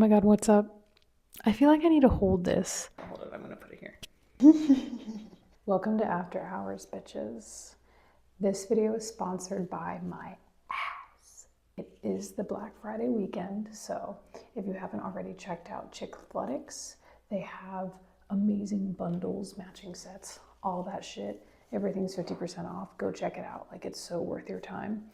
Oh my God, what's up? I feel like I need to hold this. Hold it, I'm gonna put it here. Welcome to After Hours, bitches. This video is sponsored by my ass. It is the Black Friday weekend, so if you haven't already checked out Chick-fil-Ix, they have amazing bundles, matching sets, all that shit. Everything's 50% off. Go check it out. Like, it's so worth your time.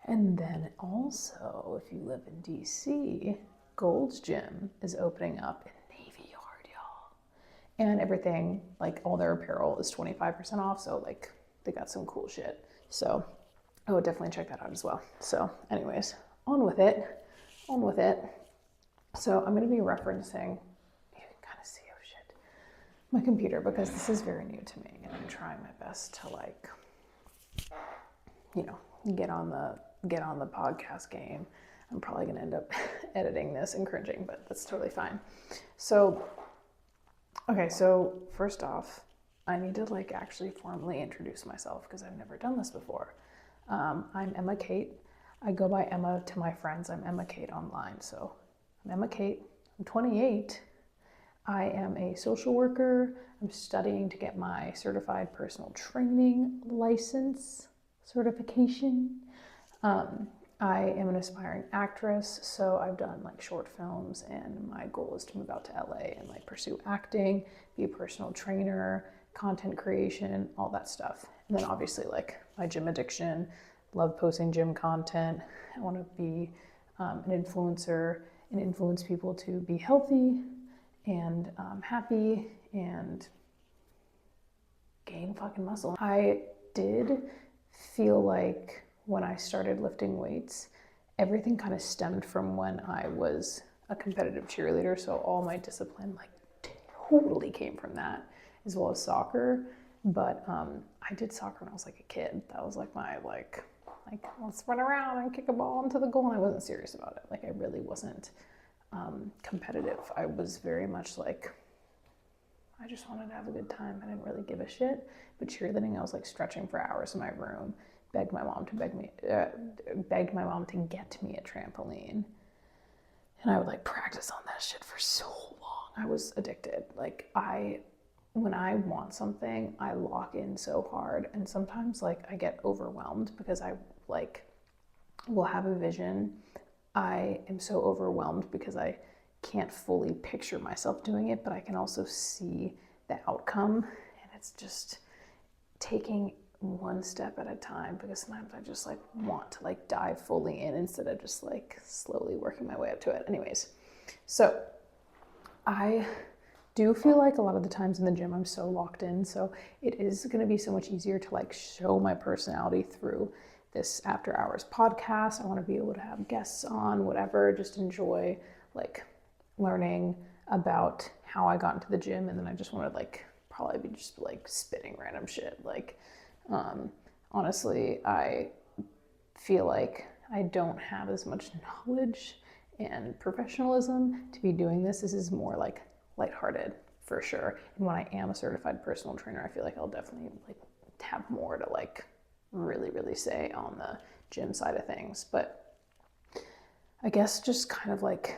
And then also, if you live in DC, Gold's Gym is opening up in Navy Yard, y'all. And everything, like all their apparel is 25% off, so like they got some cool shit. So I would definitely check that out as well. So anyways, on with it. So I'm gonna be referencing, you can kind of see, oh shit, my computer, because this is very new to me and I'm trying my best to like, get on the podcast game. I'm probably gonna end up editing this and cringing, but that's totally fine. So, okay, so first off, I need to like actually formally introduce myself because I've never done this before. I'm Emma Kate. I go by Emma to my friends. I'm Emma Kate online. So I'm Emma Kate. I'm 28. I am a social worker. I'm studying to get my certified personal training license certification. I am an aspiring actress, so I've done like short films, and my goal is to move out to LA and like pursue acting, be a personal trainer, content creation, all that stuff. And then obviously like my gym addiction, love posting gym content. I want to be an influencer and influence people to be healthy and happy and gain fucking muscle. I did feel like when I started lifting weights, everything kind of stemmed from when I was a competitive cheerleader. So all my discipline like totally came from that, as well as soccer. But I did soccer when I was like a kid. That was like my like let's run around and kick a ball into the goal. And I wasn't serious about it. Like I really wasn't competitive. I was very much like, I just wanted to have a good time. I didn't really give a shit. But cheerleading, I was like stretching for hours in my room, begged my mom to get me a trampoline, and I would like practice on that shit for so long. I was addicted. Like when I want something, I lock in so hard, and sometimes like I get overwhelmed because I like will have a vision. I am so overwhelmed because I can't fully picture myself doing it, but I can also see the outcome, and it's just taking one step at a time, because sometimes I just like want to like dive fully in instead of just like slowly working my way up to it. Anyways, so I do feel like a lot of the times in the gym I'm so locked in, so it is going to be so much easier to like show my personality through this After Hours podcast. I want to be able to have guests on, whatever, just enjoy like learning about how I got into the gym, and then I just want to like probably be just like spitting random shit. Like honestly, I feel like I don't have as much knowledge and professionalism to be doing this. This is more like lighthearted for sure. And when I am a certified personal trainer, I feel like I'll definitely like have more to like really say on the gym side of things. But I guess just kind of like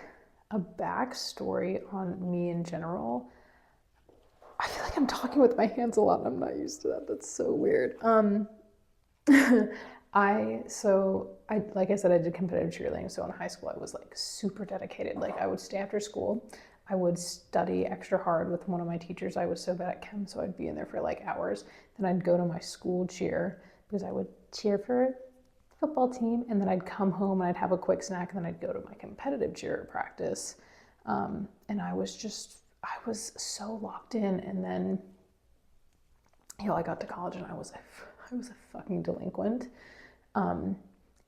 a backstory on me in general. I feel like I'm talking with my hands a lot and I'm not used to that. That's so weird. I like I said, I did competitive cheerleading. So in high school, I was like super dedicated. Like I would stay after school. I would study extra hard with one of my teachers. I was so bad at chem, so I'd be in there for like hours. Then I'd go to my school cheer because I would cheer for football team, and then I'd come home and I'd have a quick snack, and then I'd go to my competitive cheer practice. And I was so locked in. And then, I got to college and I was a fucking delinquent. And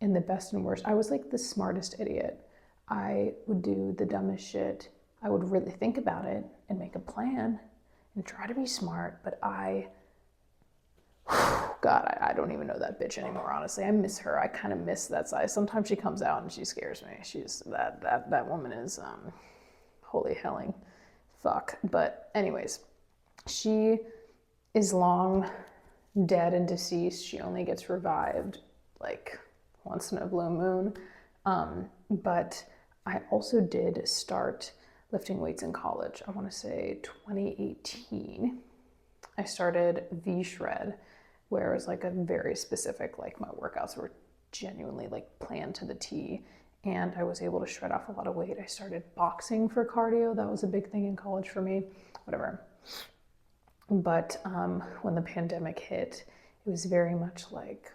the best and worst, I was like the smartest idiot. I would do the dumbest shit. I would really think about it and make a plan and try to be smart, but God, I don't even know that bitch anymore, honestly. I miss her. I kind of miss that side. Sometimes she comes out and she scares me. She's that woman is holy helling fuck. But anyways, she is long dead and deceased. She only gets revived like once in a blue moon. But I also did start lifting weights in college. I want to say 2018. I started V-Shred, where it was like a very specific, like my workouts were genuinely like planned to the T, and I was able to shred off a lot of weight. I started boxing for cardio. That was a big thing in college for me, whatever. But when the pandemic hit, it was very much like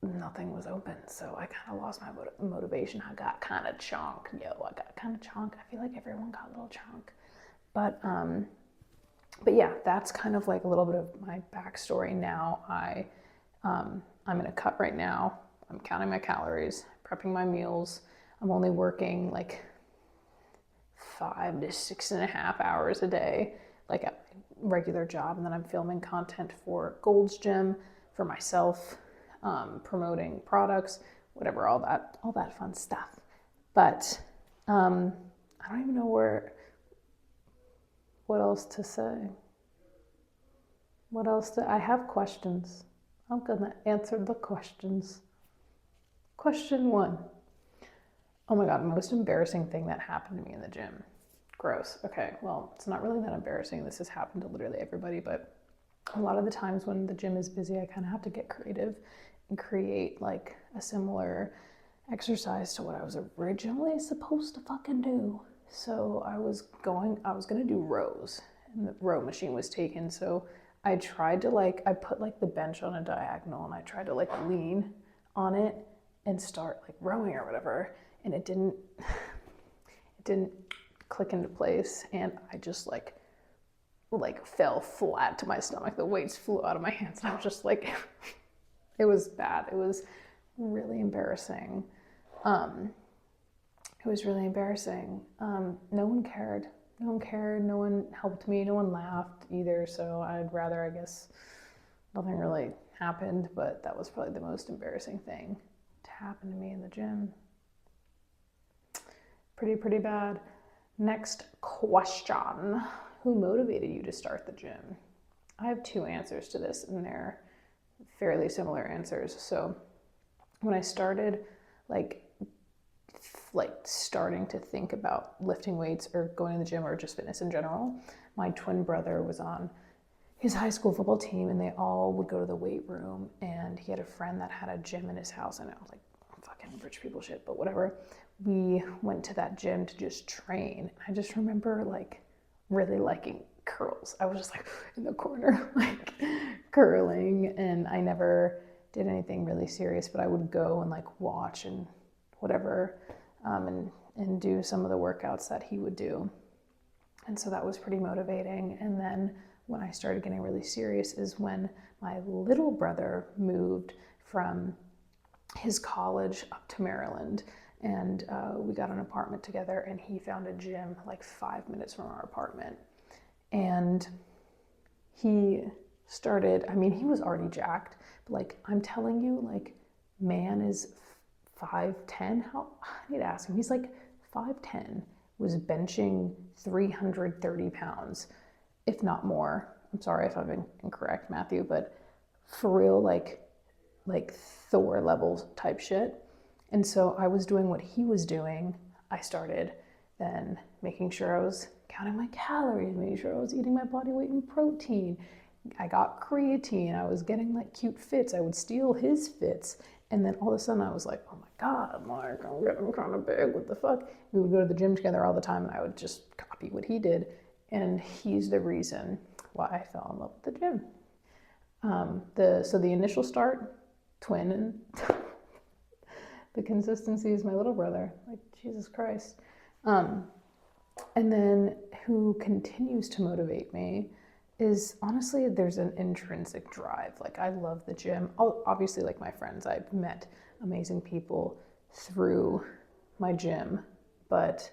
nothing was open. So I kind of lost my motivation. I got kind of chunk. I got kind of chunk. I feel like everyone got a little chunk. But yeah, that's kind of like a little bit of my backstory. Now I'm in a cut right now. I'm counting my calories, prepping my meals. I'm only working like 5 to 6.5 hours a day, like a regular job. And then I'm filming content for Gold's Gym, for myself, promoting products, whatever, all that fun stuff. But I don't even know what else to say. I have questions. I'm gonna answer the questions. Question 1. Oh my God, most embarrassing thing that happened to me in the gym. Gross. Okay, well, it's not really that embarrassing. This has happened to literally everybody, but a lot of the times when the gym is busy, I kind of have to get creative and create like a similar exercise to what I was originally supposed to fucking do. So I was gonna do rows, and the row machine was taken. So I tried to I put like the bench on a diagonal, and I tried to like lean on it and start like rowing or whatever, and it didn't click into place, and I just like fell flat to my stomach. The weights flew out of my hands, and I was just like, it was bad. It was really embarrassing. It was really embarrassing. No one cared. No one helped me. No one laughed either. So I'd rather, I guess, nothing really happened, but that was probably the most embarrassing thing to happen to me in the gym. Pretty bad. Next question. Who motivated you to start the gym? I have 2 answers to this, and they're fairly similar answers. So when I started starting to think about lifting weights or going to the gym or just fitness in general, my twin brother was on his high school football team, and they all would go to the weight room, and he had a friend that had a gym in his house. I know, like, fucking rich people shit, but whatever. We went to that gym to just train. I just remember like really liking curls. I was just like in the corner like curling, and I never did anything really serious, but I would go and like watch and whatever, and do some of the workouts that he would do. And so that was pretty motivating. And then when I started getting really serious is when my little brother moved from his college up to Maryland, and we got an apartment together, and he found a gym like 5 minutes from our apartment. And he started, I mean, he was already jacked, but like, I'm telling you, like, man is 5'10". I need to ask him. He's like 5'10", was benching 330 pounds, if not more. I'm sorry if I'm incorrect, Matthew, but for real, like Thor level type shit. And so I was doing what he was doing. I started then making sure I was counting my calories, making sure I was eating my body weight in protein. I got creatine. I was getting like cute fits. I would steal his fits. And then all of a sudden I was like, oh my God, I'm getting kind of big. What the fuck? We would go to the gym together all the time, and I would just copy what he did. And he's the reason why I fell in love with the gym. So the initial start, twin, and the consistency is my little brother. Like, Jesus Christ. And then who continues to motivate me is, honestly, there's an intrinsic drive. Like, I love the gym. Obviously, like my friends, I've met amazing people through my gym, but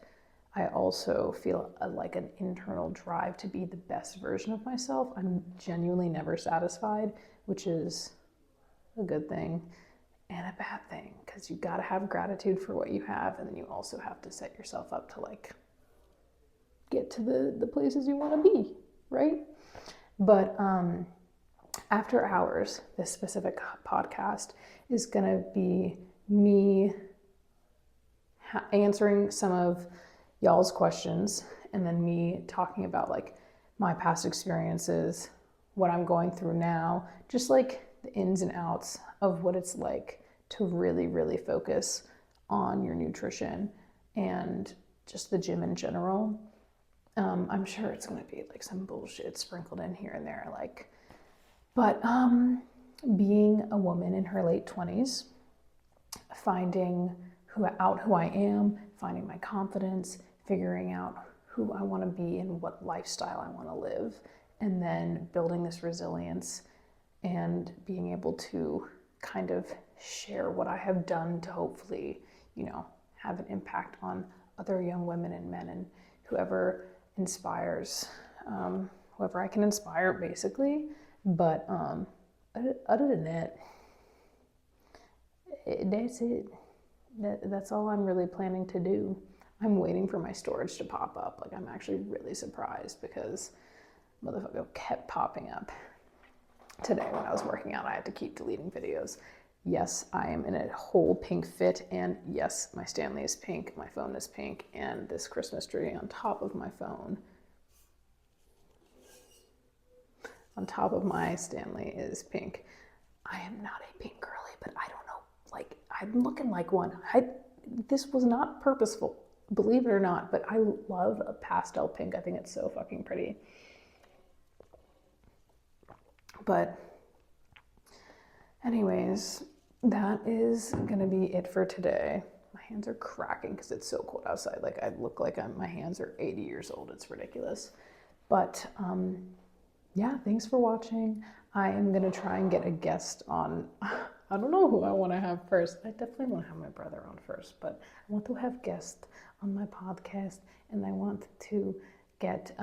I also feel like an internal drive to be the best version of myself. I'm genuinely never satisfied, which is a good thing and a bad thing, because you got to have gratitude for what you have, and then you also have to set yourself up to like get to the places you want to be, right? But after hours, this specific podcast is gonna be me answering some of y'all's questions, and then me talking about like my past experiences, what I'm going through now, just like the ins and outs of what it's like to really, really focus on your nutrition and just the gym in general. I'm sure it's gonna be like some bullshit sprinkled in here and there, like, but being a woman in her late 20s, finding out who I am, finding my confidence, figuring out who I want to be and what lifestyle I want to live, and then building this resilience and being able to kind of share what I have done to hopefully, have an impact on other young women and men and whoever inspires, whoever I can inspire, basically. But other than that, that's it. That's all I'm really planning to do. I'm waiting for my storage to pop up. Like, I'm actually really surprised because motherfucker kept popping up. Today when I was working out, I had to keep deleting videos. Yes, I am in a whole pink fit, and yes, my Stanley is pink, my phone is pink, and this Christmas tree on top of my phone, on top of my Stanley, is pink. I am not a pink girly, but I don't know, like, I'm looking like one. This was not purposeful, believe it or not, but I love a pastel pink. I think it's so fucking pretty. But anyways, that is gonna be it for today. My hands are cracking because it's so cold outside. Like, I look like my hands are 80 years old. It's ridiculous. But yeah, thanks for watching. I am gonna try and get a guest on. I don't know who I want to have first. I definitely want to have my brother on first, but I want to have guests on my podcast, and I want to get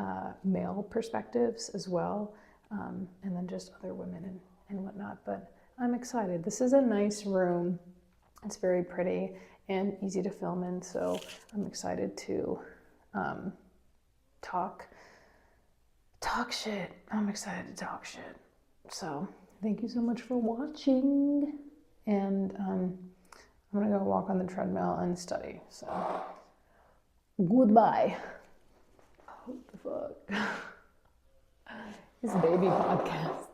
male perspectives as well, and then just other women and whatnot. But I'm excited. This is a nice room. It's very pretty and easy to film in, so I'm excited to talk shit. I'm excited to talk shit. So thank you so much for watching, and I'm gonna go walk on the treadmill and study. So goodbye. What the fuck? This baby podcast.